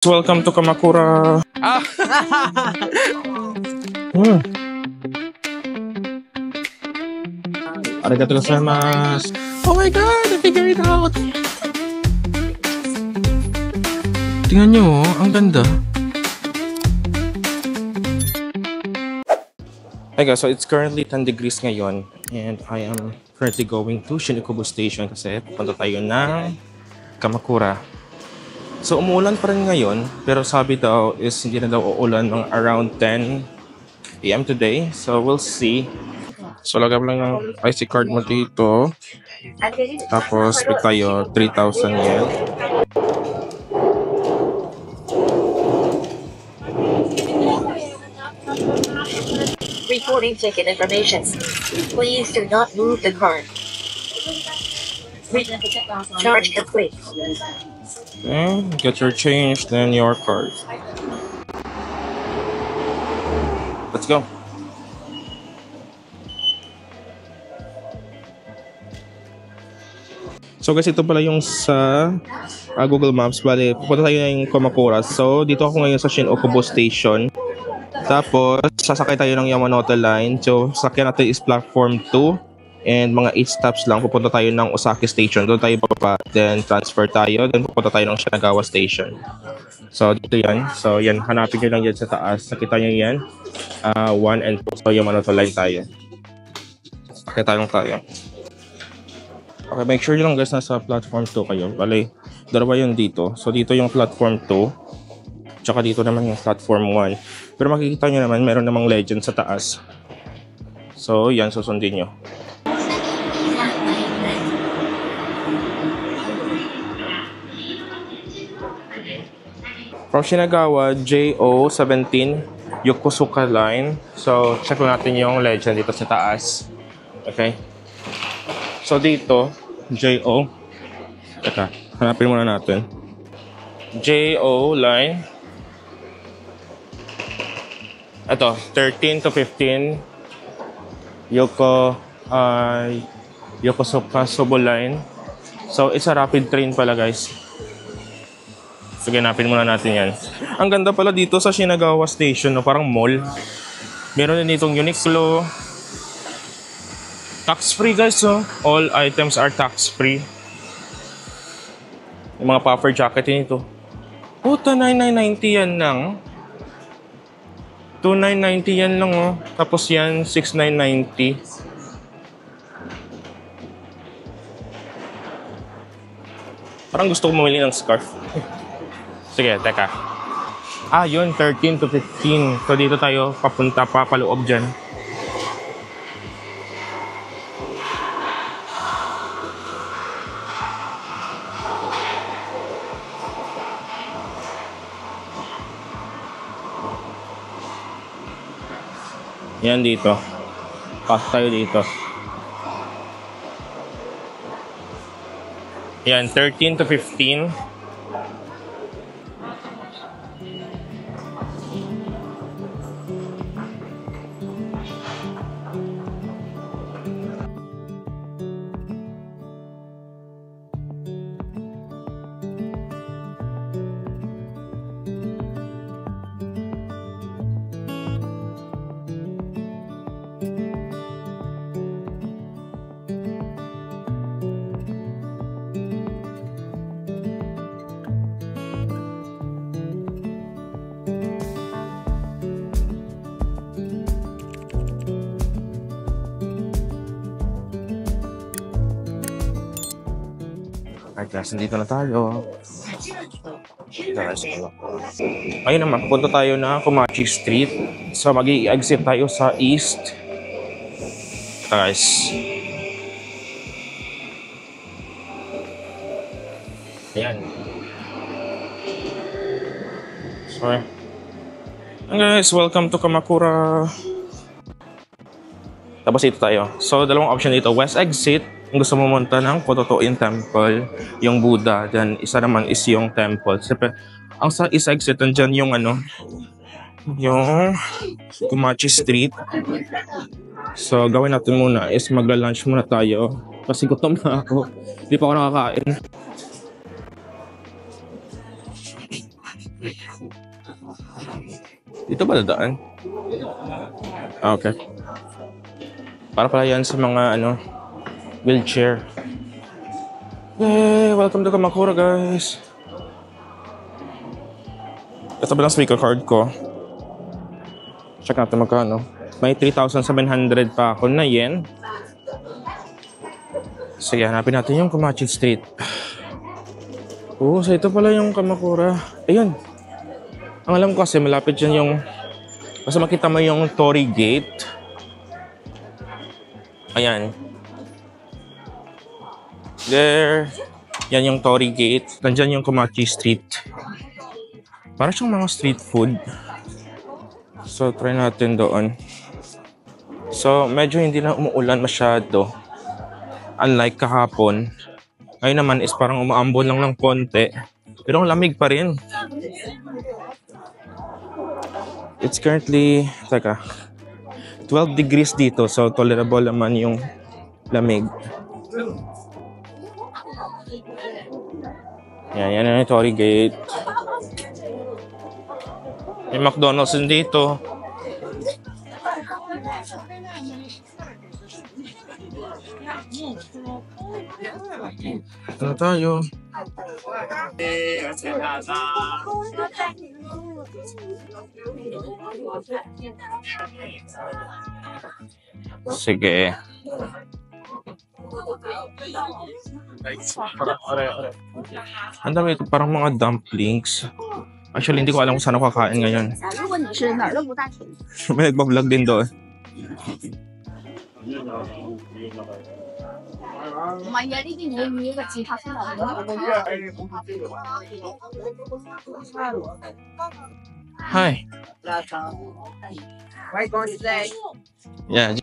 Welcome to Kamakura. Ah! Arigatou gozaimasu. Oh my god, I figured it out. Tingnan nyo, ang ganda. Hey guys, so it's currently 10 degrees ngayon and I am currently going to Shinjuku Station kasi punta tayo ng Kamakura. So umuulan pa rin ngayon pero sabi daw is hindi na daw uulan ng around 10 AM today. So we'll see. So lagay lang ng IC card mo dito. Tapos pag tayo 3,000 yen. Reporting ticket information. Please do not move the card. Charge complete. Okay, get your change, then your card. Let's go. So guys, ito pala yung sa Google Maps. Bale, pupunta tayo ng Kamakura. So dito ako ngayon sa Shin-Okubo Station. Tapos, sasakay tayo ng Yamanote Line. So, sakyan natin is platform 2. And mga 8 stops lang. Pupunta tayo ng Osaki Station. Doon tayo bababa. Then, transfer tayo. Then, pupunta tayo ng Shinagawa Station. So, dito yan. So, yan. Hanapin nyo lang yan sa taas. Nakita nyo yan. 1 and 2. So, Yamanote Line tayo. Sakay tayo. Okay, make sure nyo lang guys nasa platform 2 kayo. Bale, dalawa yun dito. So, dito yung platform 2. Tsaka dito naman yung platform 1. Pero makikita nyo naman, meron namang legend sa taas. So, yan, susundin nyo. From Shinagawa, JO17, Yokosuka Line. So, check natin yung legend dito sa taas. Okay? So, dito, JO. Teka, hanapin muna natin. JO Line. Ito, 13 to 15 Yokosuka Sobo Line. So, it's a rapid train pala guys. Sige, napin muna natin yan. Ang ganda pala dito sa Shinagawa Station, no? Parang mall. Meron din ditong Uniqlo. Tax-free guys, so all items are tax-free. Yung mga puffer jacket nito. Puta, 9,990 yan lang. 2,990 yan lang oh. Tapos yan, 6,990. Parang gusto ko mamili ng scarf. Sige, teka. Ah, yun, 13 to 15. So dito tayo papunta pa paloob dyan. Yan dito. Pass tayo dito. Yan, 13 to 15. Guys, nandito na tayo. Ayun naman, punta tayo na Komachi Street. So, mag-i-exit tayo sa east. Guys. Ayan. Sorry. And guys, welcome to Kamakura. Tapos ito tayo. So, dalawang option dito. West exit. Kung gusto mo pumunta ng Kototoin Temple, yung Buddha, then isa naman is yung temple. Siyempre, ang sa east exit, nandyan yung yung Komachi Street. So, gawin natin muna is magla-lunch muna tayo. Kasi gutom na ako. Hindi pa ako nakakain. Dito ba dadaan? Ah, okay. Para pala yan sa mga wheelchair. Yay! Welcome to Kamakura, guys! Ito ba lang speaker card ko? Check natin magkano. May 3,700 pa ako na yen. Sige, hanapin natin yung Komachi Street. So ito pala yung Kamakura. Ayun. Ang alam ko kasi malapit dyan yung... Basta makita mo yung Torii Gate. Ayan. There. Yan yung Torii Gate. Nandyan yung Komachi Street. Para siyang mga street food. So, try natin doon. So, medyo hindi na umuulan masyado. Unlike kahapon. Ngayon naman is parang umaambon lang ng konti. Pero ang lamig pa rin. It's currently, 12 degrees dito. So, tolerable naman yung lamig. Yan yung Torii Gate. May McDonald's din dito. Ito na tayo. Sige. Ang dami ito, parang mga dumplings. Actually, hindi ko alam kung saan ako kakain ngayon. May nagbablog din doon. Hi. Right going today. Yeah.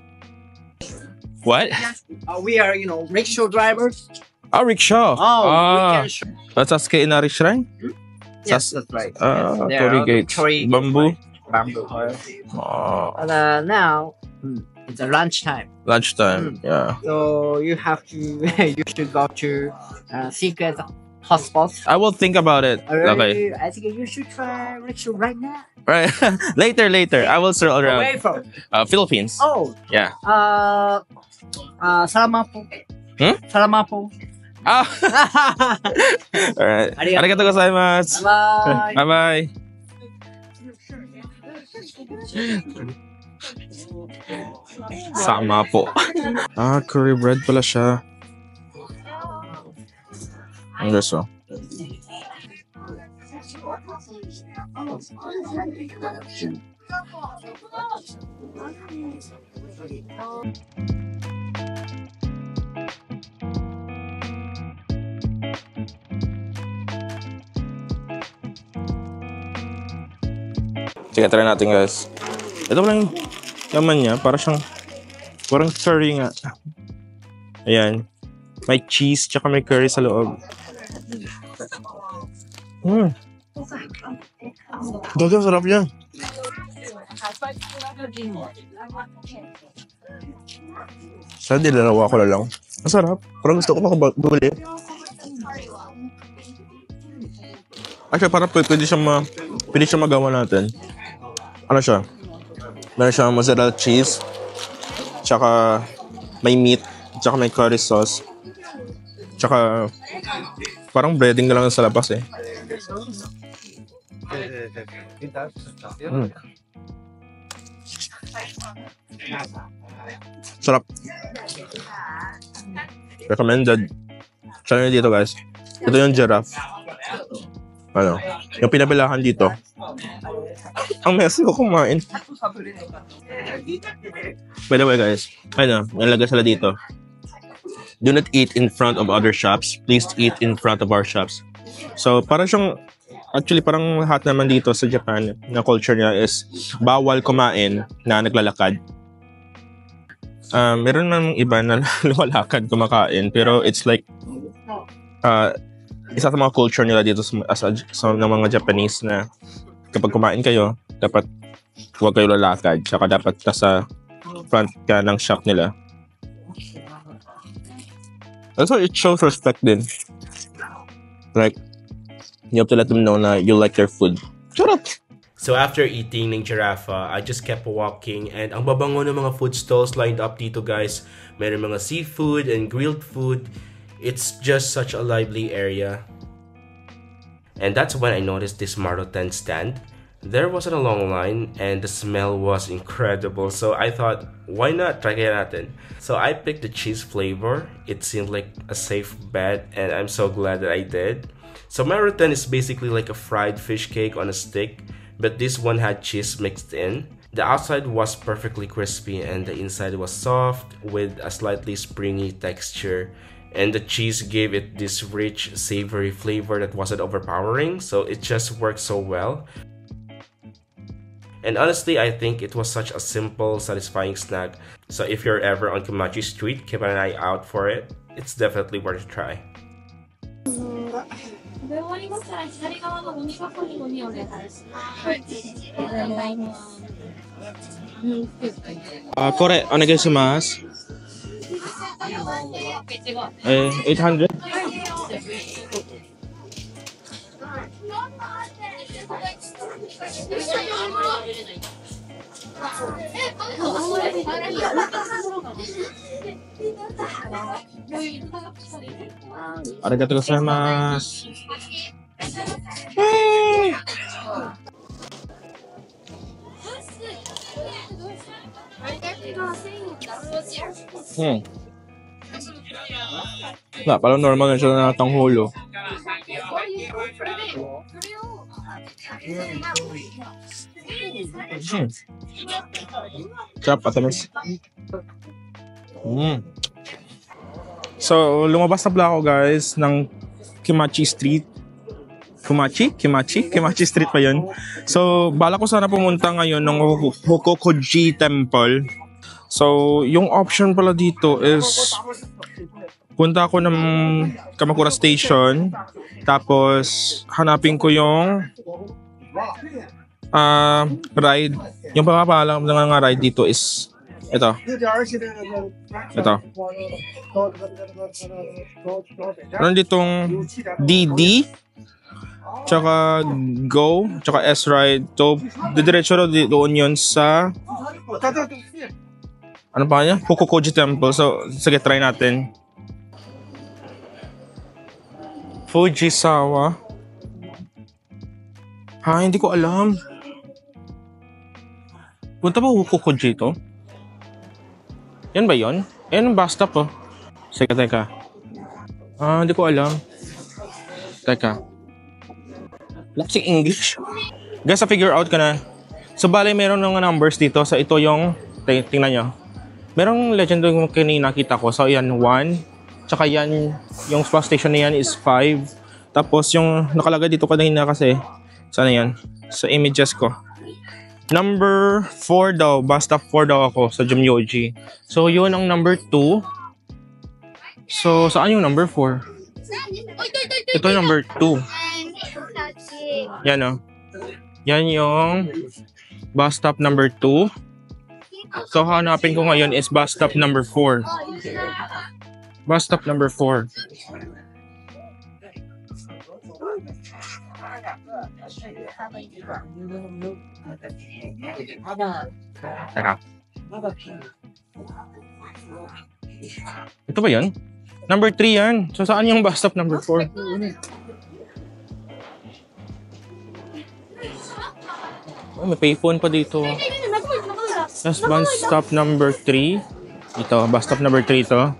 What? We are, rickshaw drivers. Ah, rickshaw. We can That's Sasuke Shrine? yes, that's right. They Torii are Gate. Torii Gate, Bamboo. Bamboo. Oh, And now it's a lunchtime, lunchtime. Yeah. so you have to you should go to secret hotspots. I will think about it. Okay. I think you should try rickshaw right now. Right. later. I will stroll Where around. from? Philippines. Oh, Yeah. Salamapo. Salamapo. Ah. Alright. Arigatou gozaimasu. Bye. Bye-bye. Sama po. Curry bread pala siya. Ang gusto. Sige, try natin guys. Ito pala yung laman niya. Parang curry nga. Ayan. May cheese, tsaka may curry sa loob. Gagang sarap yan. Sana dilalawa ko na lang. Ang sarap. Parang gusto ko makabuli. Actually, parang pwede siya magawa natin. Ano siya? Meron siyang mozzarella cheese. Tsaka may meat. Tsaka may curry sauce. Tsaka parang breading na lang sa labas eh. Sarap. Recommended. Sana dito guys. Ito yung giraffe. Ano? Yung pinabilahan dito. Ang messy ko kumain. By the way guys, nalagay sila dito. Do not eat in front of other shops. Please eat in front of our shops. So, parang siyang, actually parang lahat naman dito sa Japan, na culture niya is bawal kumain na naglalakad. Meron namang iba na lumalakad kumakain, pero it's like, isa sa mga culture nila dito sa ng mga Japanese na kapag kumain kayo, dapat huwag kayo lalakad. Tsaka dapat nasa front ka ng shop nila. Also, it shows respect din. Like, you have to let them know na you like their food. Charot! So after eating ng Giraffe, I just kept walking and ang babango ng mga food stalls lined up dito guys. Meron mga seafood and grilled food. It's just such a lively area. And that's when I noticed this Marlo tent stand. There wasn't a long line and the smell was incredible, so I thought, why not try kaya natin? So I picked the cheese flavor. It seemed like a safe bet and I'm so glad that I did. So Marlo tent is basically like a fried fish cake on a stick, but this one had cheese mixed in. The outside was perfectly crispy and the inside was soft with a slightly springy texture. And the cheese gave it this rich, savory flavor that wasn't overpowering, so it just worked so well. And honestly, I think it was such a simple, satisfying snack. So if you're ever on Kumachi Street, keep an eye out for it. It's definitely worth a try. Kore, onegaishimasu. 800? Arigatou gozaimasu. Nah, parang normal na siya na tanghulo. Sarap, patamis. So, lumabas na pala ako guys ng Kumachi Street. Kumachi Street pa yun. So, bala ko sana pumunta ngayon ng Hokokoji Temple. So, yung option pala dito is punta ako ng Kamakura Station. Tapos, hanapin ko yung ride. Yung pangapalang ng ride dito is ito. Meron ditong DD, tsaka Go, tsaka S-Ride. So, didiretso doon yun sa ano pa niya? Hokokoji Temple. So, sige, try natin. Fujisawa. Ha, hindi ko alam. Punta ba Hokokoji ito? Yan ba yun? Yan ang bus stop oh. Teka. Hindi ko alam. Teka. Laksing English. Guys, figure out ka na. So, bale, meron ng numbers dito. So, ito yung, tingnan nyo. Merong legend yung kanina nakita ko. So, yan, 1. Tsaka yan, yung bus station na yan is 5. Tapos, yung nakalagay dito kanina kasi, sana yan? Sa images ko. Number 4 daw. Bus stop 4 daw ako sa Jumyoji. So, yun ang number 2. So, saan yung number 4? Ito yung number 2. Yan o. Yan yung bus stop number 2. So, hanapin ko ngayon is bus stop number 4. Bus stop number 4. Teka. Ito ba yan? Number 3 yan. So, saan yung bus stop number 4? Oh, may payphone pa dito. That's bus stop number 3. Ito, bus stop number 3 ito.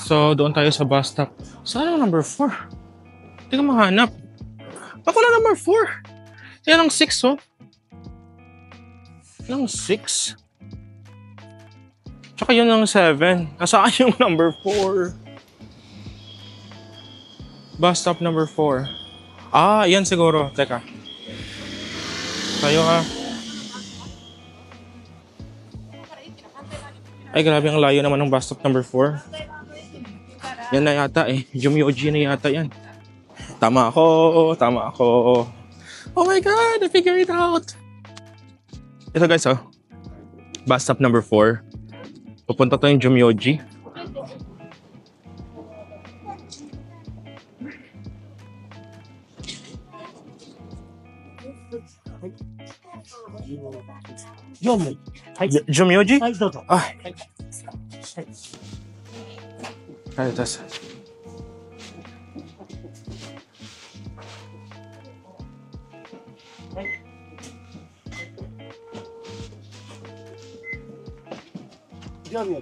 So, doon tayo sa bus stop. Saan ang number 4? Hindi ko mahanap. Baka na number 4. Yan ang 6, oh. Yan ang 6. Tsaka yun ang 7. Nasaan yung number 4? Bus stop number 4. Yan siguro. Teka. Tayo ha. Ay, grabe ang layo naman ng bus stop number 4. Yan na yata eh. Jumyoji na yata yan. Tama ako. Oh my God, I figured it out. Ito guys, oh. Bus stop number 4. Pupunta tayong Jumyoji. Jumyoji? はい、どうぞ。あ、はい。ありがとうございます。じゃあ、みよ。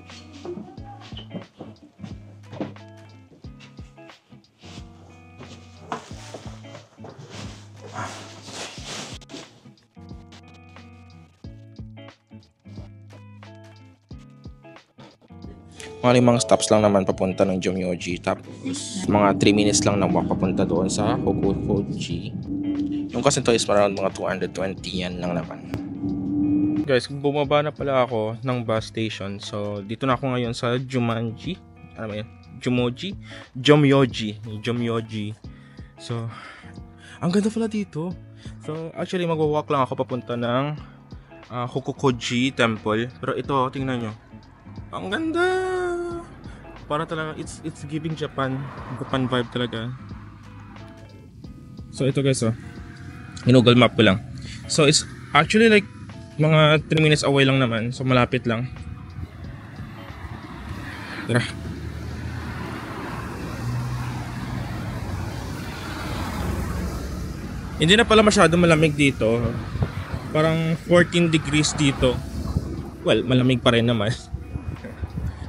Mga 5 stops lang naman papunta ng Jomyoji. Tapos mga 3 minutes lang na papunta doon sa Hokuhoji. Yung kasi to is around mga 220 yan lang naman. Guys, bumaba na pala ako ng bus station. So, dito na ako ngayon sa Jumanji. Ano ba yan? Jumoji? Jomyoji. So, ang ganda pala dito. So, actually magwa-walk lang ako papunta ng Hokuhoji Temple. Pero ito, tingnan nyo. Ang ganda! Para talaga, it's giving Japan vibe talaga. So, ito guys, Google Map ko lang. So, it's actually like mga 3 minutes away lang naman. So, malapit lang. Tara. Hindi na pala masyado malamig dito. Parang 14 degrees dito. Well, malamig pa rin naman.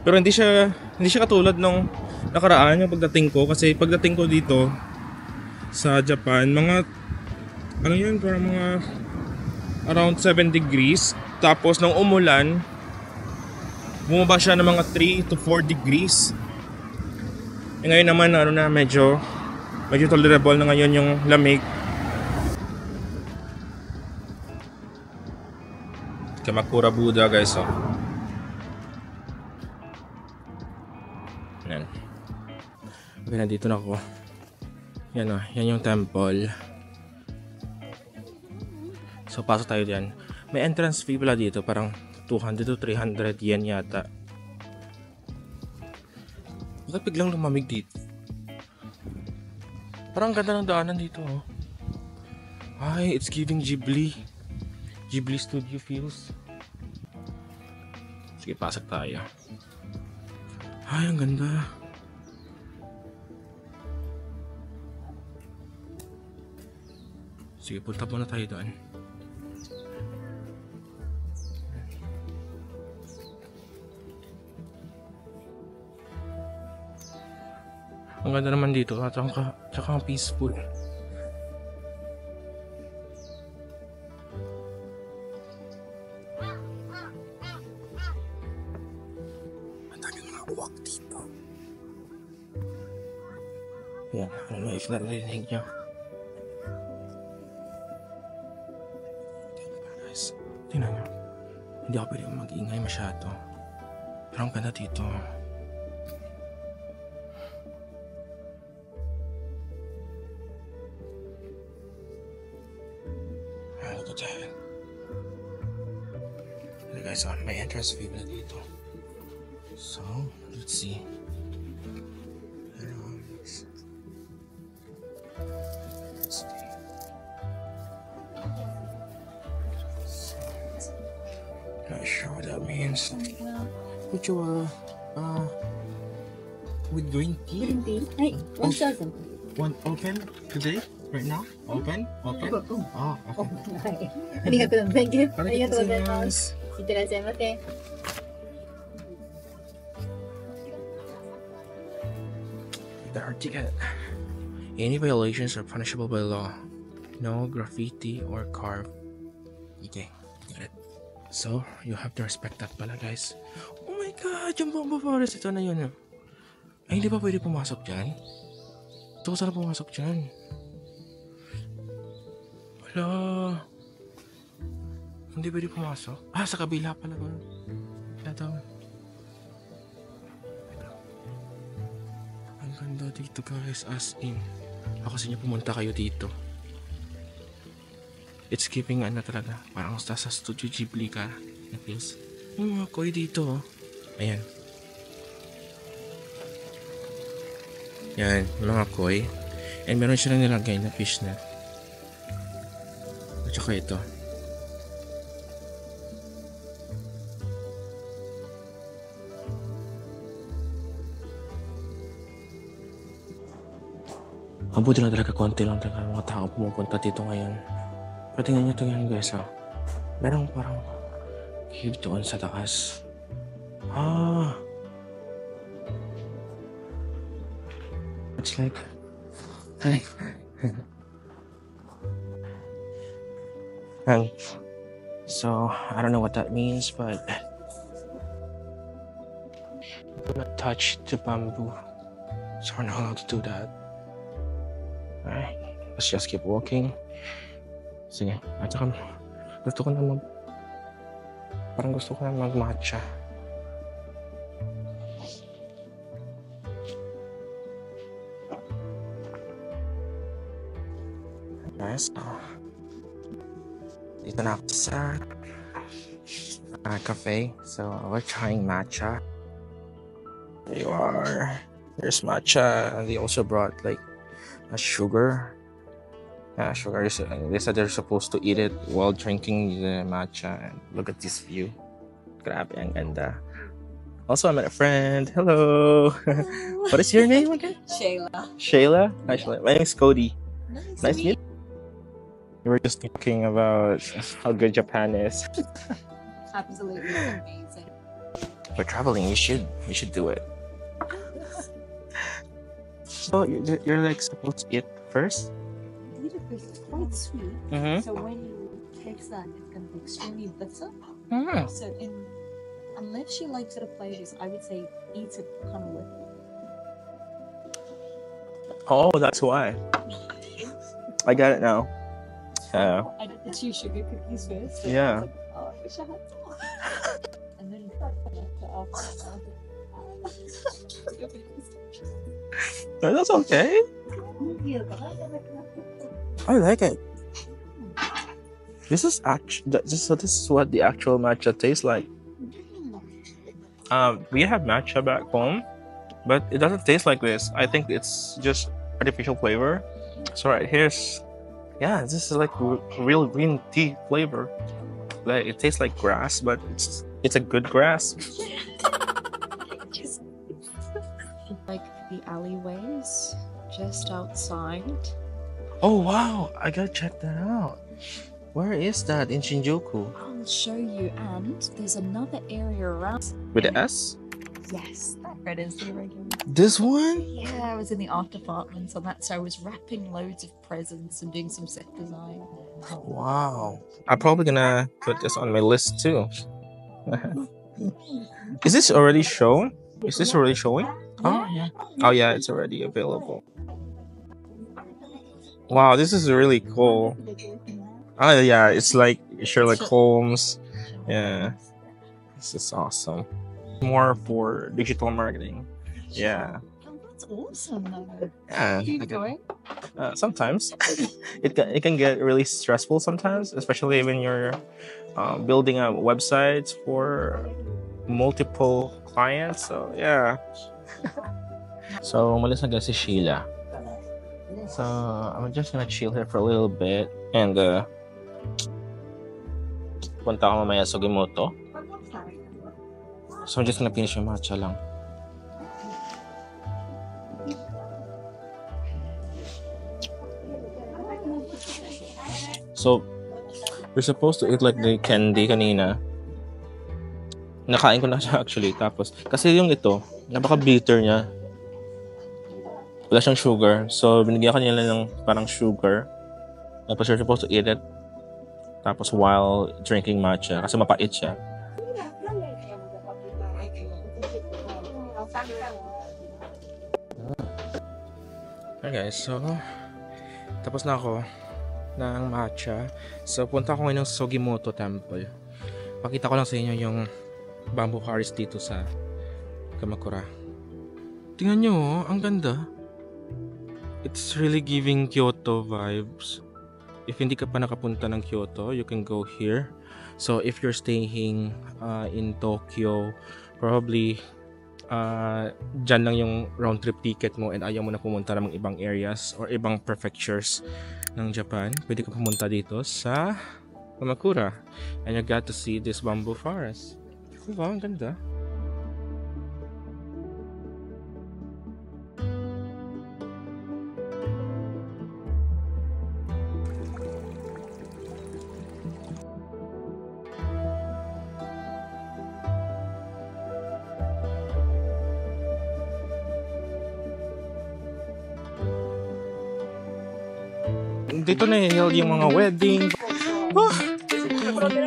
Pero hindi siya katulad nung nakaraan yung pagdating ko. Kasi pagdating ko dito sa Japan, mga ano yun, parang mga around 7 degrees. Tapos nung umulan, bumaba siya ng mga 3 to 4 degrees. E ngayon naman ano na, medyo tolerable na ngayon yung lamig. Kamakura Buddha guys, Yan. Okay, nandito na ako. Yan yan yung temple. So, pasok tayo dyan. May entrance fee pala dito, parang 200 to 300 yen yata. Bakit biglang lumamig dito? Parang ganda ng daanan dito, Ay, it's giving Ghibli Studio feels. Sige, pasok tayo. Ay, ang ganda. Sige, punta muna tayo doon. Ang ganda naman dito, tsaka ang peaceful. Yan, I don't know if narinig nyo. Guys, tingnan nyo. Hindi ako pwede mag-ingay masyado. Pero ang ganda dito. Look at that. Hey guys, may entrance fee na dito. So, let's see. Not sure what that means. Would you with green tea? Green tea. Hey, 1,000. One open today? Right now? Open? Okay. Oh, okay. ありがとう。Thank you. ありがとうございま。す。いってらっしゃいませ。The hard ticket. Any violations are punishable by law. No graffiti or carve. Okay, got it. So, you have to respect that pala, guys. Oh my god, yung Bomba Forest, ito na yun. Ay, hindi ba pwede pumasok dyan? Ito ko sana pumasok dyan. Wala. Hindi pwede pumasok. Ah, sa kabila pala. Ito. Ang ganda dito guys, as in. Ako sa inyo pumunta kayo dito. It's keeping ano talaga. Parang sa Studio Ghibli ka. Na feels. Yung mga koi dito. Ayan. Yan, yung mga koi. And meron siya na nilagay na fishnet. At saka ito. Mabuti lang talaga, konti lang talaga mga tao pumupunta dito ngayon. Pero tingnan nyo ito yan guys, ha. Merong parang cave doon sa taas. Ah! It's like... Hi! And so, I don't know what that means, but... Do not touch the bamboo. So we're not allowed to do that. Alright, let's just keep walking. Sige, at saka gusto ko na parang gusto ko na mag-matcha. Guys, dito na ako sa cafe. So, we're trying matcha. There you are. There's matcha. And they also brought like a sugar. Yeah, sugar. They said they're supposed to eat it while drinking the matcha. And look at this view. Grabe, ang ganda. Also, I met a friend. Hello. What is your name again? Shayla. Shayla? Hi, Shayla. My name is Cody. Nice to meet you. meet We were just talking about how good Japan is. Absolutely amazing. We're traveling. You should do it. So you're like supposed to eat first. It's quite sweet. Mm-hmm. So when you taste that, it's going to be extremely bitter. Mm. So unless you like sort of flavors, I would say eat it kind of with. Oh, that's why. I got it now. I did the 2 sugar cookies first. So Yeah. I was like, oh, I wish I had more. And then after. No, that's okay. I like it. This is what the actual matcha tastes like. We have matcha back home, but it doesn't taste like this. I think it's just artificial flavor. So right here's, yeah, this is like real green tea flavor. Like it tastes like grass, but it's a good grass. Like the alleyways just outside. Oh wow, I gotta check that out. Where is that in Shinjuku? I'll show you, and there's another area around. With the S? Yes, that red is the regular. This one? Yeah, I was in the art department on that, so I was wrapping loads of presents and doing some set design. Wow. I'm probably gonna put this on my list too. Is this already shown? Is this already showing? Oh yeah. Oh yeah, it's already available. Wow, this is really cool. Oh yeah, it's like Sherlock Holmes. Yeah. This is awesome. More for digital marketing. Yeah. Oh, that's awesome, though. Yeah. Keep going. Sometimes it can get really stressful sometimes, especially when you're building a website for multiple clients. So yeah. So umalis na guys si Sheila. So I'm just gonna chill here for a little bit and punta ako mamaya sa Sugimoto. So I'm just gonna finish yung matcha lang. So we're supposed to eat like the candy kanina. Nakain ko na siya actually. Tapos kasi yung ito, napaka-bitter niya. Wala siyang sugar. So binigyan ko nila ng parang sugar. Tapos you're supposed to eat it. Tapos while drinking matcha kasi mapait siya. Okay guys, so tapos na ako ng matcha. So punta ako ngayon sa Sugimoto Temple. Pakita ko lang sa inyo yung bamboo forest dito sa Kamakura. Tingnan nyo, oh, ang ganda. It's really giving Kyoto vibes. If hindi ka pa nakapunta ng Kyoto, you can go here. So if you're staying in Tokyo, probably dyan lang yung round trip ticket mo and ayaw mo na pumunta ng ibang areas or ibang prefectures ng Japan, pwede ka pumunta dito sa Kamakura and you got to see this bamboo forest. Diba? Ang ganda. Dito na yung mga wedding.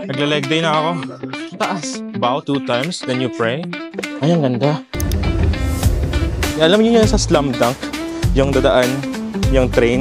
Nagla-leg day na ako. Taas. Bow 2 times, then you pray. Ay, ang ganda. Alam niyo yan sa Slam Dunk, yung dadaan, yung train.